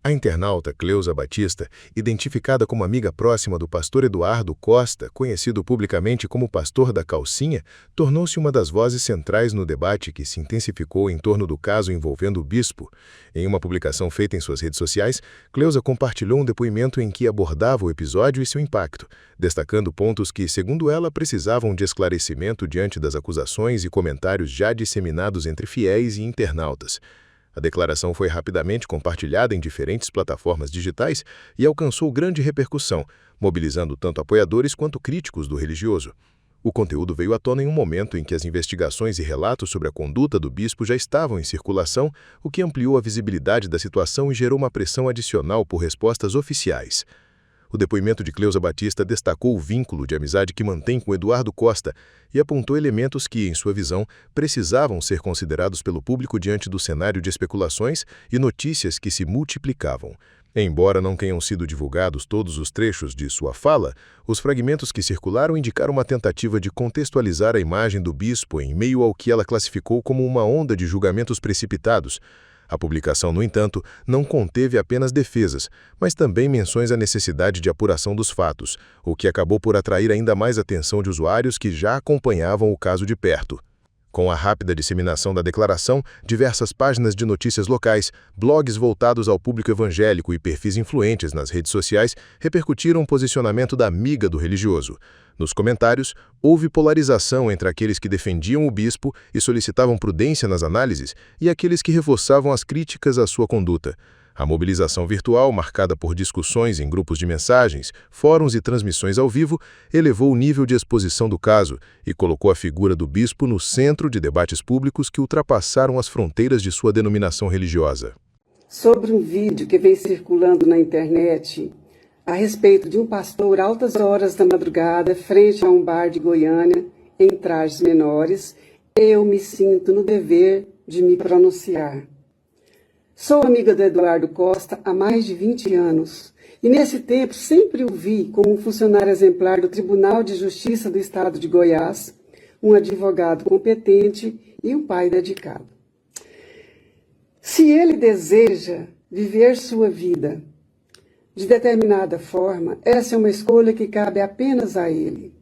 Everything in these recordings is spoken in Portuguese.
A internauta Cleusa Batista, identificada como amiga próxima do pastor Eduardo Costa, conhecido publicamente como Pastor da Calcinha, tornou-se uma das vozes centrais no debate que se intensificou em torno do caso envolvendo o bispo. Em uma publicação feita em suas redes sociais, Cleusa compartilhou um depoimento em que abordava o episódio e seu impacto, destacando pontos que, segundo ela, precisavam de esclarecimento diante das acusações e comentários já disseminados entre fiéis e internautas. A declaração foi rapidamente compartilhada em diferentes plataformas digitais e alcançou grande repercussão, mobilizando tanto apoiadores quanto críticos do religioso. O conteúdo veio à tona em um momento em que as investigações e relatos sobre a conduta do bispo já estavam em circulação, o que ampliou a visibilidade da situação e gerou uma pressão adicional por respostas oficiais. O depoimento de Cleusa Batista destacou o vínculo de amizade que mantém com Eduardo Costa e apontou elementos que, em sua visão, precisavam ser considerados pelo público diante do cenário de especulações e notícias que se multiplicavam. Embora não tenham sido divulgados todos os trechos de sua fala, os fragmentos que circularam indicaram uma tentativa de contextualizar a imagem do bispo em meio ao que ela classificou como uma onda de julgamentos precipitados. A publicação, no entanto, não conteve apenas defesas, mas também menções à necessidade de apuração dos fatos, o que acabou por atrair ainda mais atenção de usuários que já acompanhavam o caso de perto. Com a rápida disseminação da declaração, diversas páginas de notícias locais, blogs voltados ao público evangélico e perfis influentes nas redes sociais repercutiram o posicionamento da amiga do religioso. Nos comentários, houve polarização entre aqueles que defendiam o bispo e solicitavam prudência nas análises e aqueles que reforçavam as críticas à sua conduta. A mobilização virtual, marcada por discussões em grupos de mensagens, fóruns e transmissões ao vivo, elevou o nível de exposição do caso e colocou a figura do bispo no centro de debates públicos que ultrapassaram as fronteiras de sua denominação religiosa. Sobre um vídeo que vem circulando na internet a respeito de um pastor altas horas da madrugada, frente a um bar de Goiânia, em trajes menores, eu me sinto no dever de me pronunciar. Sou amiga do Eduardo Costa há mais de 20 anos e nesse tempo sempre o vi como um funcionário exemplar do Tribunal de Justiça do Estado de Goiás, um advogado competente e um pai dedicado. Se ele deseja viver sua vida de determinada forma, essa é uma escolha que cabe apenas a ele.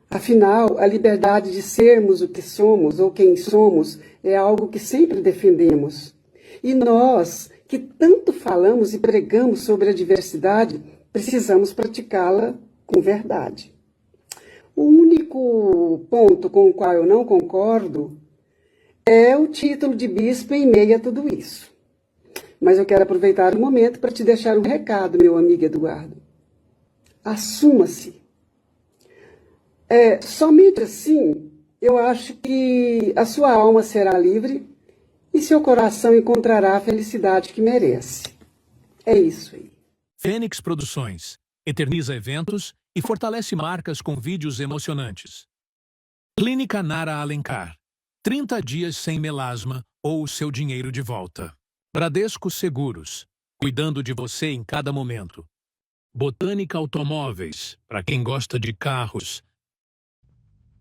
Afinal, a liberdade de sermos o que somos ou quem somos é algo que sempre defendemos. E nós, que tanto falamos e pregamos sobre a diversidade, precisamos praticá-la com verdade. O único ponto com o qual eu não concordo é o título de bispo em meio a tudo isso. Mas eu quero aproveitar o momento para te deixar um recado, meu amigo Eduardo. Assuma-se. Somente assim, eu acho que a sua alma será livre e seu coração encontrará a felicidade que merece. É isso aí. Fênix Produções eterniza eventos e fortalece marcas com vídeos emocionantes. Clínica Nara Alencar. 30 dias sem melasma ou o seu dinheiro de volta. Bradesco Seguros. Cuidando de você em cada momento. Botânica Automóveis. Para quem gosta de carros.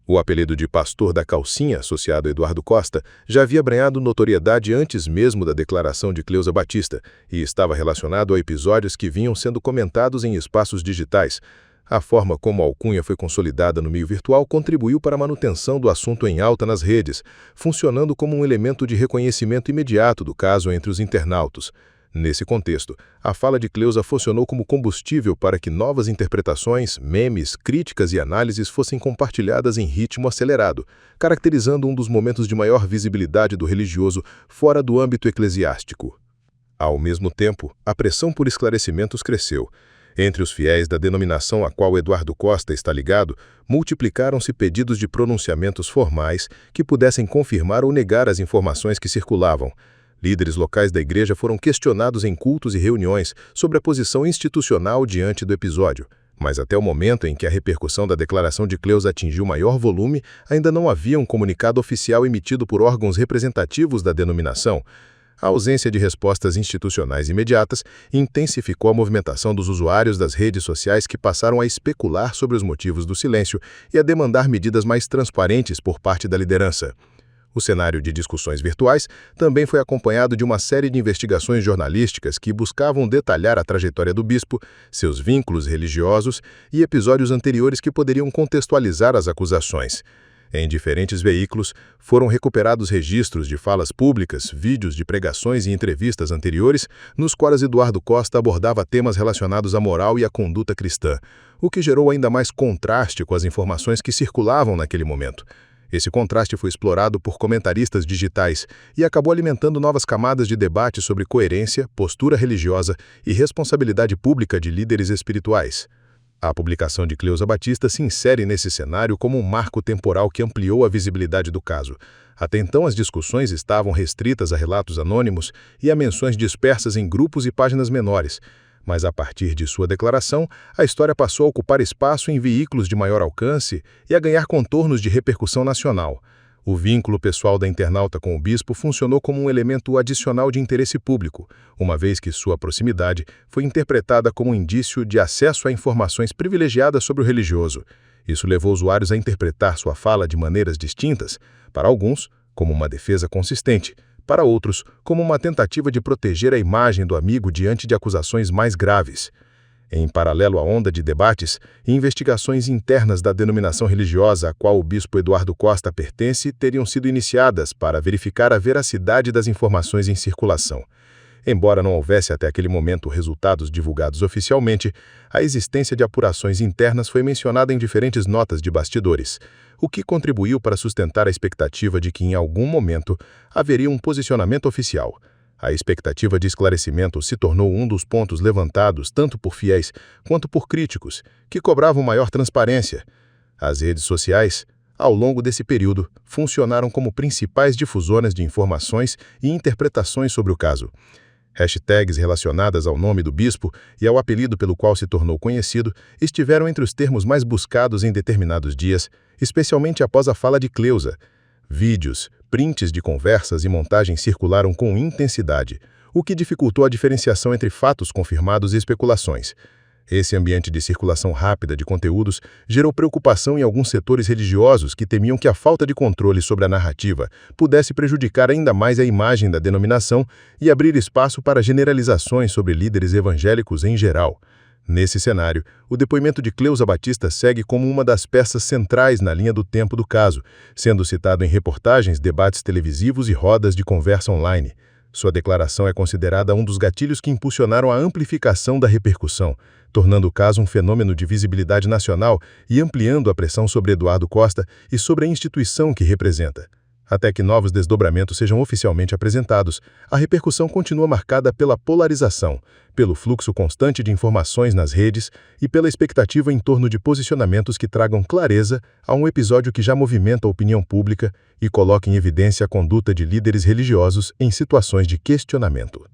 O apelido de Pastor da Calcinha, associado a Eduardo Costa, já havia ganhado notoriedade antes mesmo da declaração de Cleusa Batista e estava relacionado a episódios que vinham sendo comentados em espaços digitais. A forma como a alcunha foi consolidada no meio virtual contribuiu para a manutenção do assunto em alta nas redes, funcionando como um elemento de reconhecimento imediato do caso entre os internautas. Nesse contexto, a fala de Cleusa funcionou como combustível para que novas interpretações, memes, críticas e análises fossem compartilhadas em ritmo acelerado, caracterizando um dos momentos de maior visibilidade do religioso fora do âmbito eclesiástico. Ao mesmo tempo, a pressão por esclarecimentos cresceu. Entre os fiéis da denominação a qual Eduardo Costa está ligado, multiplicaram-se pedidos de pronunciamentos formais que pudessem confirmar ou negar as informações que circulavam. Líderes locais da igreja foram questionados em cultos e reuniões sobre a posição institucional diante do episódio. Mas até o momento em que a repercussão da declaração de Cleusa atingiu maior volume, ainda não havia um comunicado oficial emitido por órgãos representativos da denominação. A ausência de respostas institucionais imediatas intensificou a movimentação dos usuários das redes sociais que passaram a especular sobre os motivos do silêncio e a demandar medidas mais transparentes por parte da liderança. O cenário de discussões virtuais também foi acompanhado de uma série de investigações jornalísticas que buscavam detalhar a trajetória do bispo, seus vínculos religiosos e episódios anteriores que poderiam contextualizar as acusações. Em diferentes veículos, foram recuperados registros de falas públicas, vídeos de pregações e entrevistas anteriores, nos quais Eduardo Costa abordava temas relacionados à moral e à conduta cristã, o que gerou ainda mais contraste com as informações que circulavam naquele momento. Esse contraste foi explorado por comentaristas digitais e acabou alimentando novas camadas de debate sobre coerência, postura religiosa e responsabilidade pública de líderes espirituais. A publicação de Cleusa Batista se insere nesse cenário como um marco temporal que ampliou a visibilidade do caso. Até então, as discussões estavam restritas a relatos anônimos e a menções dispersas em grupos e páginas menores. Mas, a partir de sua declaração, a história passou a ocupar espaço em veículos de maior alcance e a ganhar contornos de repercussão nacional. O vínculo pessoal da internauta com o bispo funcionou como um elemento adicional de interesse público, uma vez que sua proximidade foi interpretada como um indício de acesso a informações privilegiadas sobre o religioso. Isso levou usuários a interpretar sua fala de maneiras distintas, para alguns, como uma defesa consistente, para outros, como uma tentativa de proteger a imagem do amigo diante de acusações mais graves. Em paralelo à onda de debates, investigações internas da denominação religiosa a qual o bispo Eduardo Costa pertence teriam sido iniciadas para verificar a veracidade das informações em circulação. Embora não houvesse até aquele momento resultados divulgados oficialmente, a existência de apurações internas foi mencionada em diferentes notas de bastidores, o que contribuiu para sustentar a expectativa de que em algum momento haveria um posicionamento oficial. A expectativa de esclarecimento se tornou um dos pontos levantados tanto por fiéis quanto por críticos, que cobravam maior transparência. As redes sociais, ao longo desse período, funcionaram como principais difusoras de informações e interpretações sobre o caso. Hashtags relacionadas ao nome do bispo e ao apelido pelo qual se tornou conhecido estiveram entre os termos mais buscados em determinados dias, especialmente após a fala de Cleusa. Vídeos, prints de conversas e montagens circularam com intensidade, o que dificultou a diferenciação entre fatos confirmados e especulações. Esse ambiente de circulação rápida de conteúdos gerou preocupação em alguns setores religiosos que temiam que a falta de controle sobre a narrativa pudesse prejudicar ainda mais a imagem da denominação e abrir espaço para generalizações sobre líderes evangélicos em geral. Nesse cenário, o depoimento de Cleusa Batista segue como uma das peças centrais na linha do tempo do caso, sendo citado em reportagens, debates televisivos e rodas de conversa online. Sua declaração é considerada um dos gatilhos que impulsionaram a amplificação da repercussão, tornando o caso um fenômeno de visibilidade nacional e ampliando a pressão sobre Eduardo Costa e sobre a instituição que representa. Até que novos desdobramentos sejam oficialmente apresentados, a repercussão continua marcada pela polarização, pelo fluxo constante de informações nas redes e pela expectativa em torno de posicionamentos que tragam clareza a um episódio que já movimenta a opinião pública e coloca em evidência a conduta de líderes religiosos em situações de questionamento.